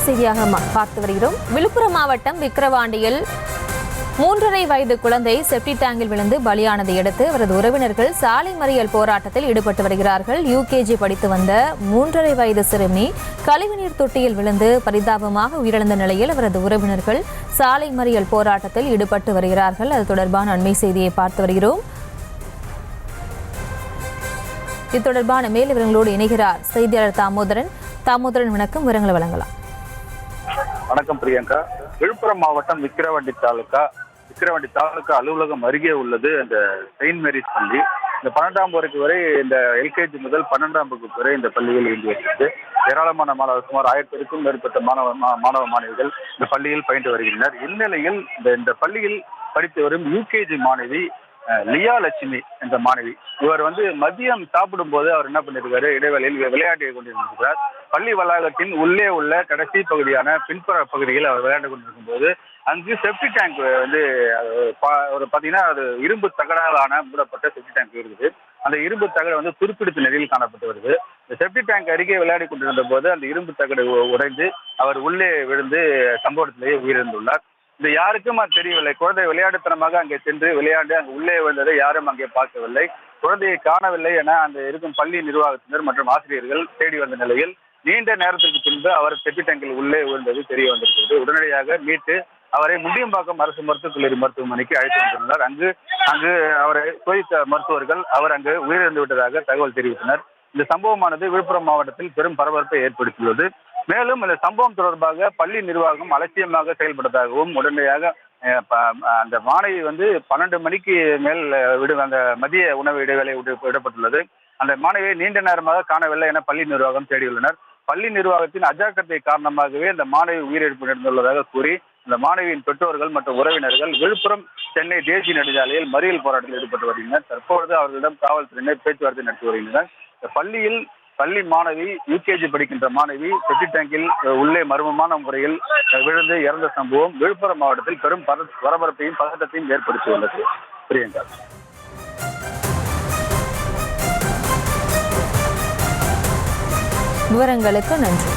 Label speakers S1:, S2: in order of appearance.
S1: செய்தியாக பார்த்து வருகிறோம். விழுப்புரம் மாவட்டம் விக்கிரவாண்டியில் 3.5 வயது குழந்தை செப்டி டேங்கில் விழுந்து பலியானதை அடுத்து அவரது உறவினர்கள் சாலை மறியல் போராட்டத்தில் ஈடுபட்டு வருகிறார்கள். யூகேஜி படித்து வந்த 3.5 வயது சிறுமி கழிவுநீர் தொட்டியில் விழுந்து பரிதாபமாக உயிரிழந்த நிலையில் அவரது உறவினர்கள் சாலை மறியல் போராட்டத்தில் ஈடுபட்டு வருகிறார்கள். அது தொடர்பான அண்மை செய்தியை பார்த்து வருகிறோம். இது தொடர்பான மேல் விவரங்களோடு இணைகிறார் செய்தியாளர் தாமோதரன். வணக்கம், விவரங்களை வழங்கலாம்.
S2: வணக்கம் பிரியங்கா. விழுப்புரம் மாவட்டம் விக்கிரவாண்டி தாலுகா அலுவலகம் அருகே உள்ளது அந்த செயின்ட் மேரிஸ் பள்ளி. இந்த 12ஆம் வகுப்பு வரை இந்த எல்கேஜி முதல் 12ஆம் வகுப்பு வரை இந்த பள்ளியில் இயங்கி வருகிறது. ஏராளமான மாணவர், சுமார் 1000க்கும் மேற்பட்ட மாணவ மாணவிகள் இந்த பள்ளியில் பயின்று வருகின்றனர். இந்நிலையில் இந்த பள்ளியில் படித்து வரும் யூகேஜி மாணவி லியா லட்சுமி என்ற மாணவி, இவர் மதியம் சாப்பிடும் போது அவர் என்ன பண்ணிருக்காரு, இடைவேளையில் விளையாடி கொண்டிருக்கிறார். பள்ளி வளாகத்தின் உள்ளே உள்ள கடைசி பகுதியான பின்புற பகுதியில் அவர் விளையாண்டு கொண்டிருக்கும் போது அங்கு செப்டி டேங்க் ஒரு பாத்தீங்கன்னா அது இரும்பு தகடாலான மூடப்பட்ட செப்டி டேங்க் இருக்குது. அந்த இரும்பு தகடு துருப்பிடித்த நிலையில் காணப்பட்டு வருது. இந்த செப்டி டேங்க் அருகே விளையாடி கொண்டிருந்த போது அந்த இரும்பு தகடு உடைந்து அவர் உள்ளே விழுந்து சம்பவத்திலேயே உயிரிழந்துள்ளார். இது யாருக்கும் அது தெரியவில்லை. குழந்தை விளையாட்டுத்தனமாக அங்கே சென்று விளையாண்டு அங்கு உள்ளே விழுந்ததை யாரும் அங்கே பார்க்கவில்லை. குழந்தையை காணவில்லை என அந்த இருக்கும் பள்ளி நிர்வாகத்தினர் மற்றும் ஆசிரியர்கள் தேடி வந்த நிலையில் நீண்ட நேரத்திற்கு பின்பு அவர் செப்டி டேங்கில் உள்ளே விழுந்தது தெரிய வந்திருக்கிறது. உடனடியாக மீட்டு அவரை முண்டியம்பாக்கம் அரசு மருத்துவக் கல்லூரி மருத்துவமனைக்கு அழைத்து வந்திருந்தார். அங்கு அவரை சோதித்த மருத்துவர்கள் அவர் அங்கு உயிரிழந்து விட்டதாக தகவல் தெரிவித்தனர். இந்த சம்பவமானது விழுப்புரம் மாவட்டத்தில் பெரும் பரபரப்பை ஏற்படுத்தியுள்ளது. மேலும் இந்த சம்பவம் தொடர்பாக பள்ளி நிர்வாகம் அலட்சியமாக செயல்பட்டதாகவும், உடனடியாக அந்த மாணவி 12 மணிக்கு மேல் அந்த மதிய உணவு இடைவேளை விடப்பட்டுள்ளது. அந்த மாணவியை நீண்ட நேரமாக காணவில்லை என பள்ளி நிர்வாகம் தேடியுள்ளனர். பள்ளி நிர்வாகத்தின் அஜாக்கிரதை காரணமாகவே அந்த மாணவி உயிரிழப்பு நடந்துள்ளதாக கூறி அந்த மாணவியின் பெற்றோர்கள் மற்றும் உறவினர்கள் விழுப்புரம் சென்னை தேசிய நெடுஞ்சாலையில் மறியல் போராட்டத்தில் ஈடுபட்டு வருகின்றனர். தற்பொழுது அவர்களிடம் காவல்துறையினர் பேச்சுவார்த்தை நடத்தி வருகின்றனர். பள்ளி மாணவி யூகேஜி படிக்கின்ற மாணவி செப்டி டேங்கில் உள்ளே மர்மமான முறையில் விழுந்து இறந்த சம்பவம் விழுப்புரம் மாவட்டத்தில் பெரும் பரபரப்பையும் பதட்டத்தையும் ஏற்படுத்தியுள்ளது. பிரியங்கா,
S1: விவரங்களுக்கு நன்றி.